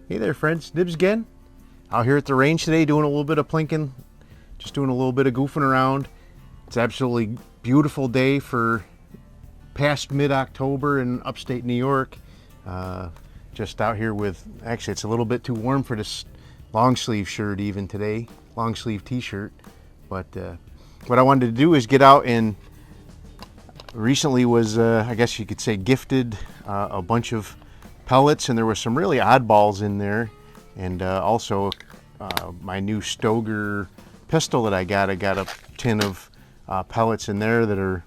Hey there friends, Nibs again. Out here at the range today doing a little bit of plinking, just doing a little bit of goofing around. It's absolutely beautiful day for past mid-October in upstate New York. Just out here with, actually it's a little bit too warm for this long sleeve shirt even today, long sleeve t-shirt. But what I wanted to do is get out and recently was, I guess you could say, gifted a bunch of pellets, and there were some really oddballs in there, and also my new Stoger pistol that I got a tin of pellets in there that are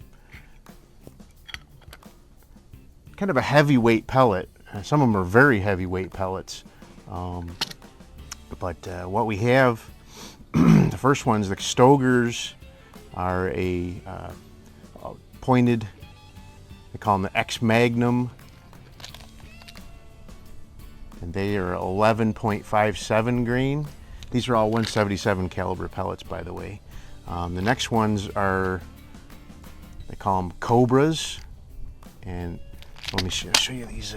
kind of a heavyweight pellet. Some of them are very heavyweight pellets, but what we have, the first ones, the Stogers, are a pointed, they call them the X Magnum, and they are 11.57 grain. These are all 177 caliber pellets, by the way. The next ones are, they call them Cobras, and let me show you these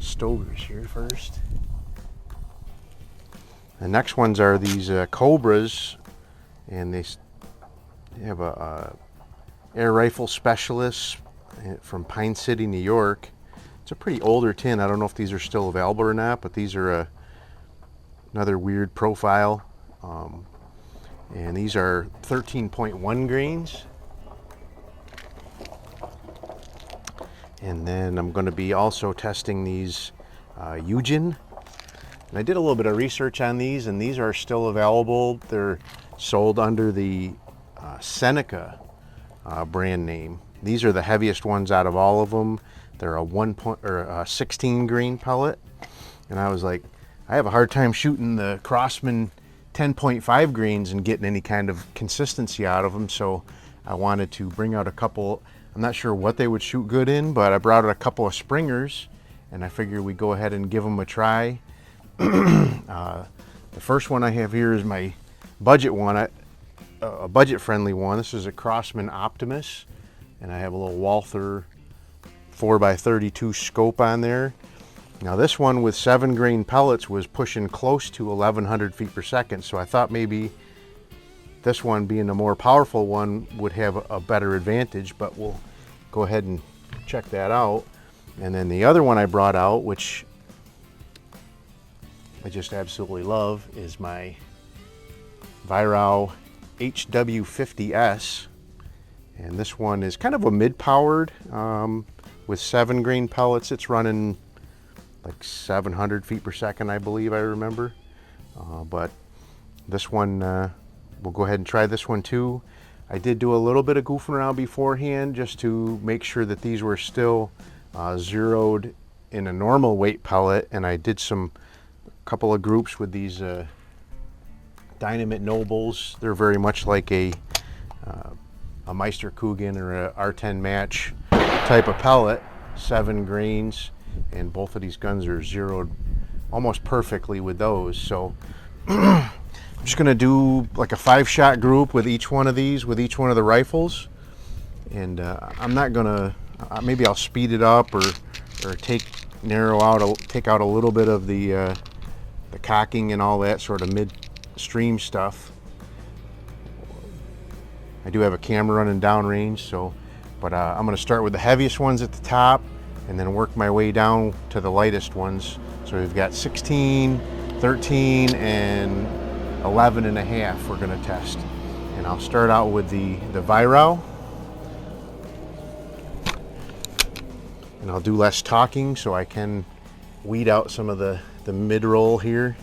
Stogers here first. The next ones are these Cobras, and they have a air rifle specialist from Pine City, New York. It's a pretty older tin. I don't know if these are still available or not, but these are another weird profile. And these are 13.1 grains. And then I'm going to be also testing these Eugen. And I did a little bit of research on these, and these are still available. They're sold under the Seneca brand name. These are the heaviest ones out of all of them. They're a 16 grain pellet, and I was like, I have a hard time shooting the Crosman 10.5 grains and getting any kind of consistency out of them, so I wanted to bring out a couple. I'm not sure what they would shoot good in, but I brought out a couple of Springers, and I figured we'd go ahead and give them a try. The first one I have here is my budget one, a budget-friendly one. This is a Crosman Optimus, and I have a little Walther 4x32 scope on there. Now this one with 7 grain pellets was pushing close to 1100 feet per second, so I thought maybe this one, being the more powerful one, would have a better advantage, but we'll go ahead and check that out. And then the other one I brought out, which I just absolutely love, is my Weihrauch HW50S, and this one is kind of a mid-powered with 7 grain pellets. It's running like 700 feet per second, I believe, I remember. But this one, we'll go ahead and try this one too. I did do a little bit of goofing around beforehand just to make sure that these were still zeroed in a normal weight pellet, and I did a couple of groups with these Dynamit Nobles. They're very much like a Meister Coogan or a R10 match type of pellet, 7 grains, and both of these guns are zeroed almost perfectly with those. So I'm just going to do like a 5-shot group with each one of these, with each one of the rifles, and I'm not going to, maybe I'll speed it up or take out a little bit of the cocking and all that sort of midstream stuff. I do have a camera running downrange, so, but I'm going to start with the heaviest ones at the top and then work my way down to the lightest ones. So we've got 16, 13, and 11 and a half we're going to test. And I'll start out with the Weihrauch, and I'll do less talking so I can weed out some of the mid-roll here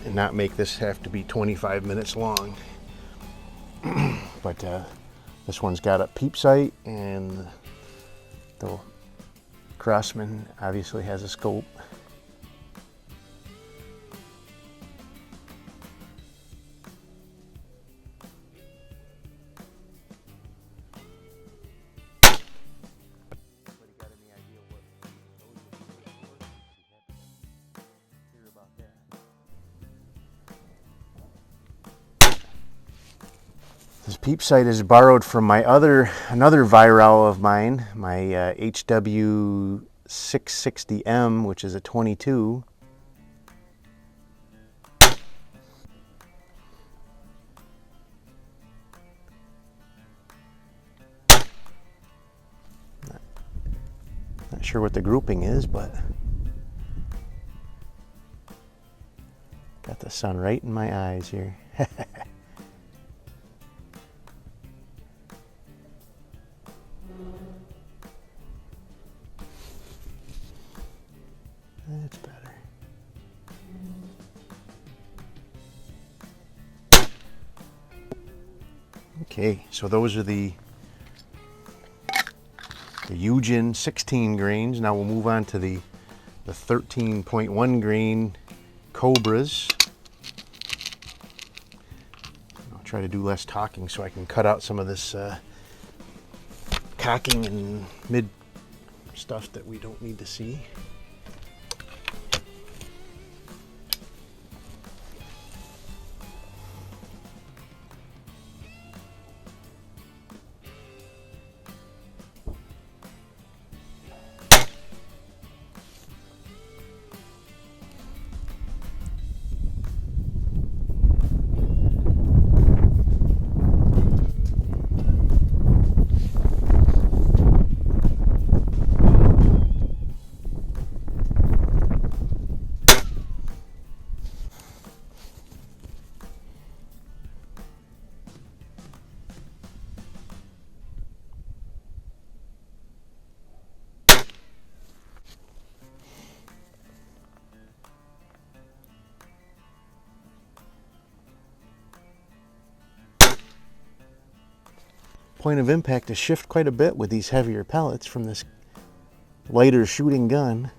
and not make this have to be 25 minutes long. But this one's got a peep sight, and the Crosman obviously has a scope. This peep sight is borrowed from my another Weihrauch of mine, my HW 660M, which is a 22. Not sure what the grouping is, but got the sun right in my eyes here. That's better. Okay, so those are the Eugen 16 grains. Now we'll move on to the 13.1 grain Cobras. I'll try to do less talking so I can cut out some of this cocking and mid stuff that we don't need to see. Point of impact to shift quite a bit with these heavier pellets from this lighter shooting gun.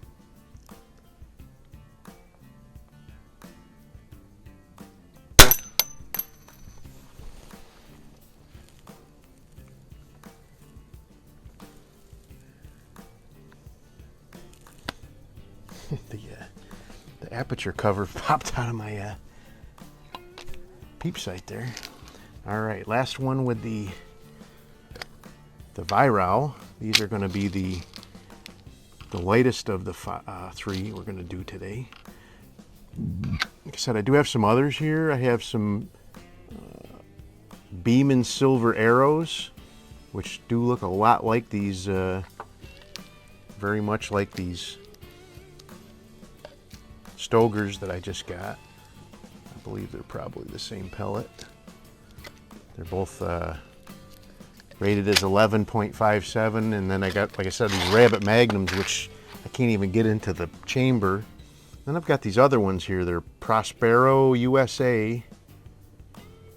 The aperture cover popped out of my peep sight there. All right, last one with the Weihrauch. These are going to be the lightest of the three we're going to do today. Like I said, I do have some others here. I have some Beeman silver arrows, which do look a lot like these, very much like these Stogers that I just got. I believe they're probably the same pellet. They're both rated as 11.57, and then I got, like I said, these Rabbit Magnums, which I can't even get into the chamber. Then I've got these other ones here. They're Prospero USA,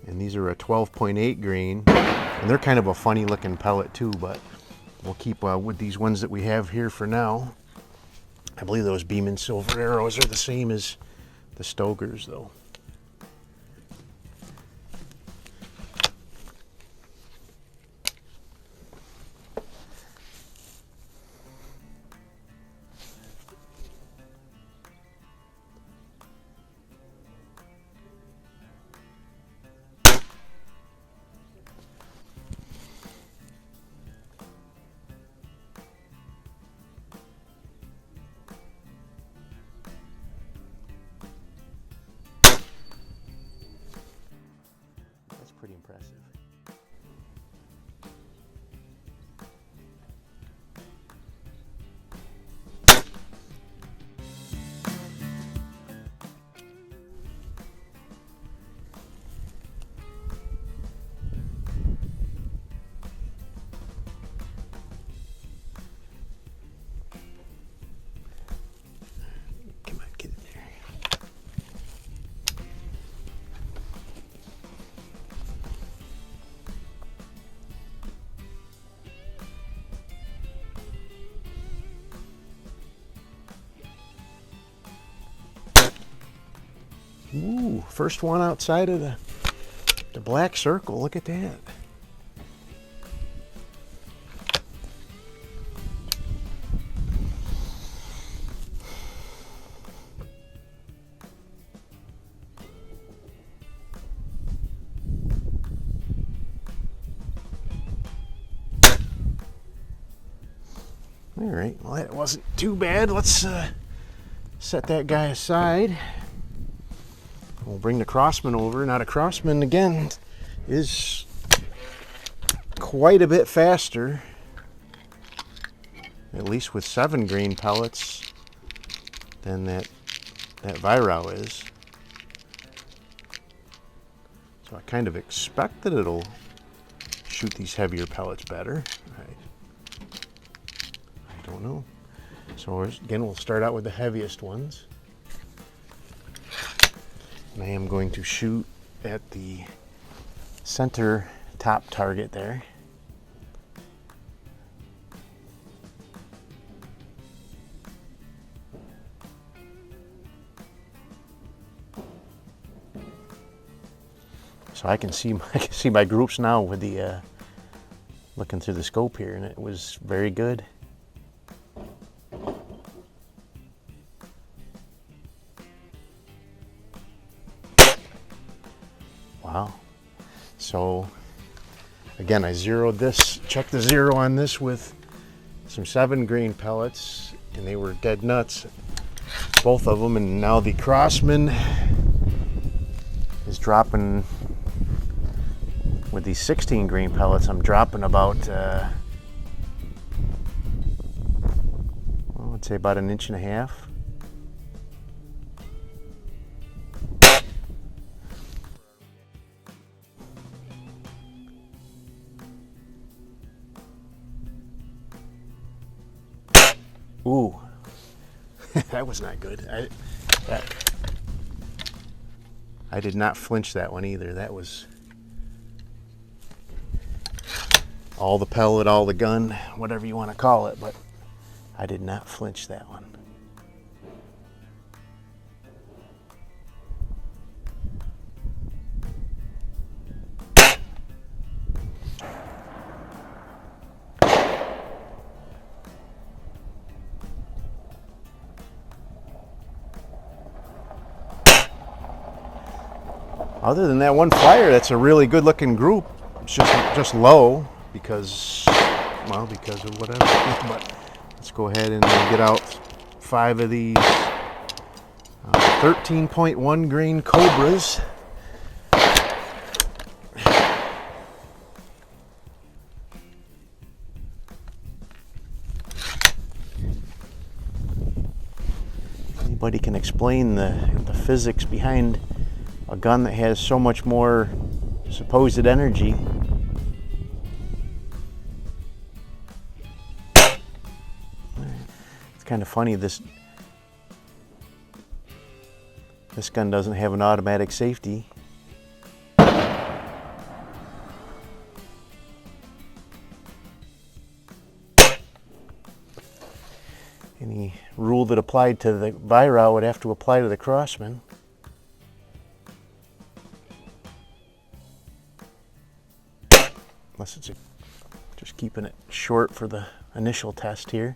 and these are a 12.8 grain, and they're kind of a funny looking pellet too, but we'll keep with these ones that we have here for now. I believe those Beeman silver arrows are the same as the Stogers though. Pretty impressive. Come on, get in there. Ooh, first one outside of the black circle. Look at that. All right, well that wasn't too bad. Let's set that guy aside. We'll bring the Crosman over. Now the Crosman again is quite a bit faster, at least with 7 grain pellets, than that Weihrauch is. So I kind of expect that it'll shoot these heavier pellets better. I don't know. So again, we'll start out with the heaviest ones. And I am going to shoot at the center top target there. So I can see my groups now with the looking through the scope here, and it was very good. Wow. So again, I zeroed this, checked the zero on this with some 7 grain pellets, and they were dead nuts, both of them. And now the Crosman is dropping with these 16 grain pellets. I'm dropping about I'd say about 1.5 inches. Ooh, that was not good. I did not flinch that one either. That was all the pellet, all the gun, whatever you want to call it, but I did not flinch that one. Other than that one fire, that's a really good looking group. It's just low because of whatever. But let's go ahead and get out 5 of these 13.1 grain Cobras. Anybody can explain the physics behind a gun that has so much more supposed energy? It's kind of funny, this gun doesn't have an automatic safety. Any rule that applied to the Weihrauch would have to apply to the Crosman. Unless it's just keeping it short for the initial test here.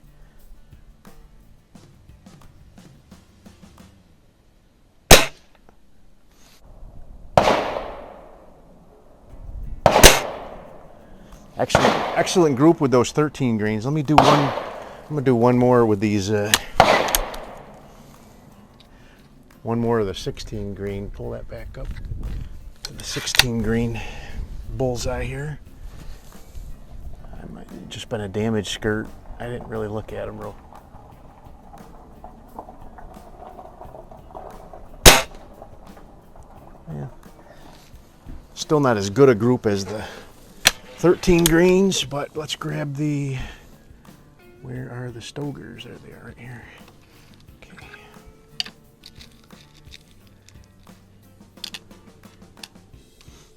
Excellent group with those 13 grains. Let me do one. I'm gonna do one more with these. One more of the 16 grain. Pull that back up to the 16 grain bullseye here. I might have just been a damaged skirt. I didn't really look at them real. Yeah. Still not as good a group as the 13 grains, but let's grab the, where are the Stogers? There they are, right here. Okay.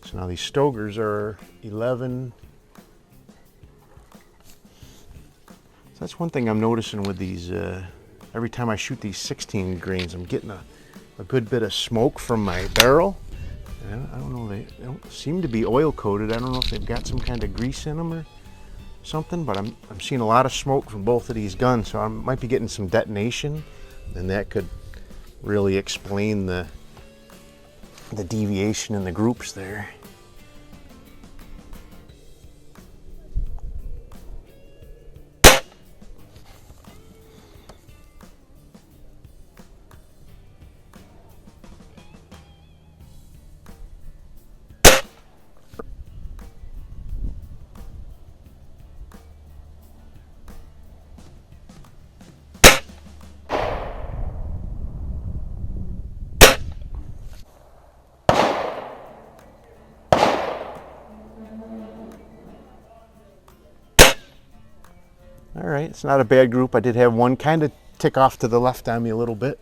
So now these Stogers are 11. So that's one thing I'm noticing with these, every time I shoot these 16 grains, I'm getting a good bit of smoke from my barrel. I don't know, they don't seem to be oil coated. I don't know if they've got some kind of grease in them or something, but I'm seeing a lot of smoke from both of these guns, so I might be getting some detonation, and that could really explain the deviation in the groups there. All right, it's not a bad group. I did have one kind of tick off to the left on me a little bit.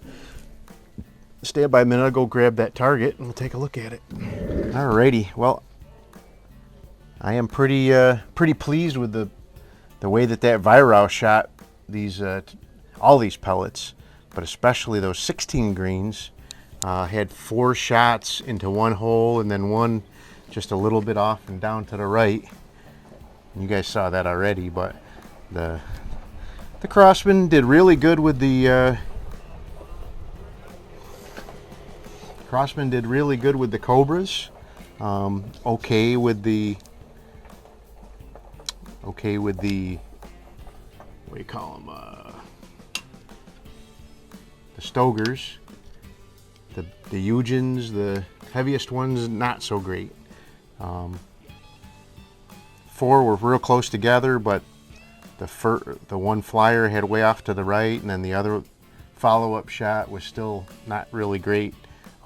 Stay by a minute, I'll go grab that target and we'll take a look at it. All righty, well, I am pretty pleased with the way that Weihrauch shot these all these pellets, but especially those 16 greens. Had 4 shots into one hole and then one just a little bit off and down to the right. And you guys saw that already, but the Crosman did really good with the Cobras. Okay with the what do you call them? The Stogers. The Eugens, the heaviest ones, not so great. 4 were real close together, but the one flyer had way off to the right, and then the other follow-up shot was still not really great.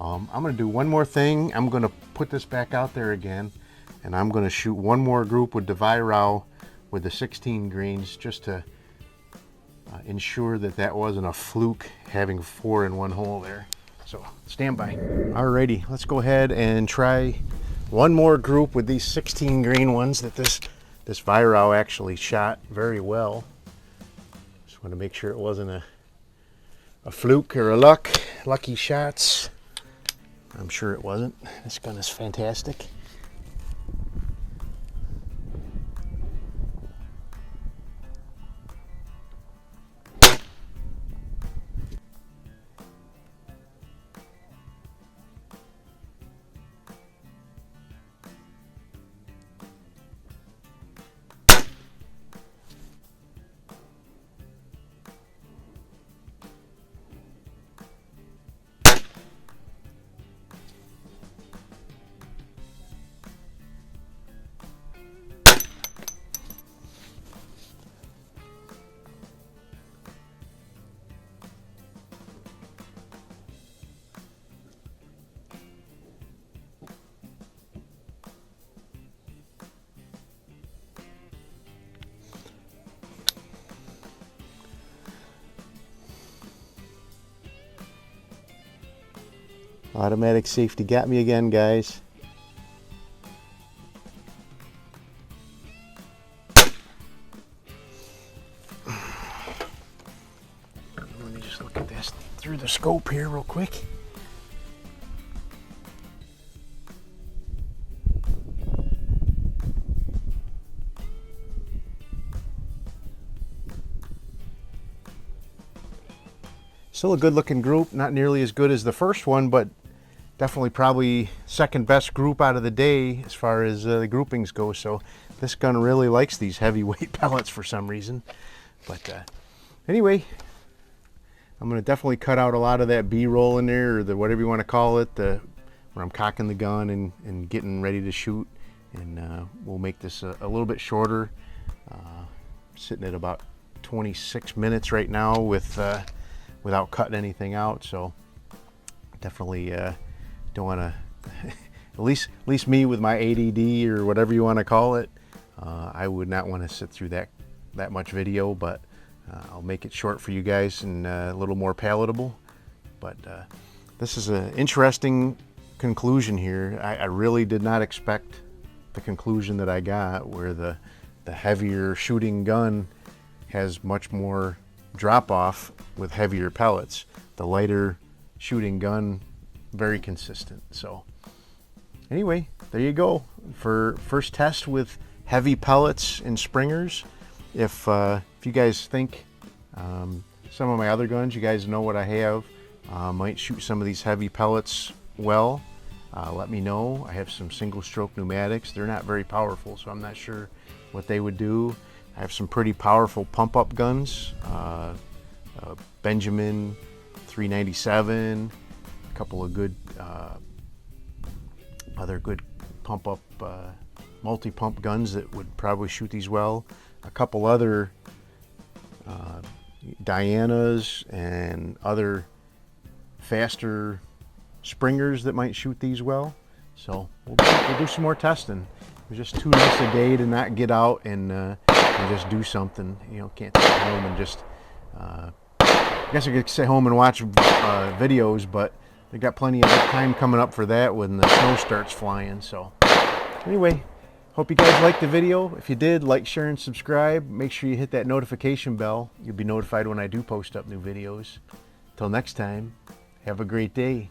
I'm going to do one more thing. I'm going to put this back out there again, and I'm going to shoot one more group with the Weihrauch with the 16 greens, just to ensure that wasn't a fluke having 4 in one hole there. So stand by. Alrighty, let's go ahead and try one more group with these 16 green ones that this Weihrauch actually shot very well. Just want to make sure it wasn't a fluke or a lucky shots. I'm sure it wasn't. This gun is fantastic. Automatic safety got me again, guys. Let me just look at this through the scope here real quick. Still a good looking group, not nearly as good as the first one, but definitely probably second best group out of the day as far as the groupings go. So this gun really likes these heavyweight pellets for some reason. But anyway, I'm going to definitely cut out a lot of that B-roll in there, or the whatever you want to call it, where I'm cocking the gun and getting ready to shoot. And we'll make this a little bit shorter. Sitting at about 26 minutes right now without cutting anything out. So definitely don't want to, at least me with my ADD or whatever you want to call it, I would not want to sit through that much video, but I'll make it short for you guys and a little more palatable. But this is an interesting conclusion here. I really did not expect the conclusion that I got, where the heavier shooting gun has much more drop off with heavier pellets. The lighter shooting gun, very consistent. So anyway, there you go for first test with heavy pellets and springers. If you guys think some of my other guns, you guys know what I have, might shoot some of these heavy pellets well, let me know. I have some single stroke pneumatics. They're not very powerful, so I'm not sure what they would do. I have some pretty powerful pump up guns, Benjamin 397, a couple of good other good pump up multi-pump guns that would probably shoot these well, a couple other Dianas and other faster springers that might shoot these well. So we'll do some more testing. It was just too nice a day to not get out and and just do something. You know, can't sit home and just, I guess I could sit home and watch videos, but they got plenty of time coming up for that when the snow starts flying. So anyway, hope you guys liked the video. If you did, like, share, and subscribe. Make sure you hit that notification bell. You'll be notified when I do post up new videos. Till next time, have a great day.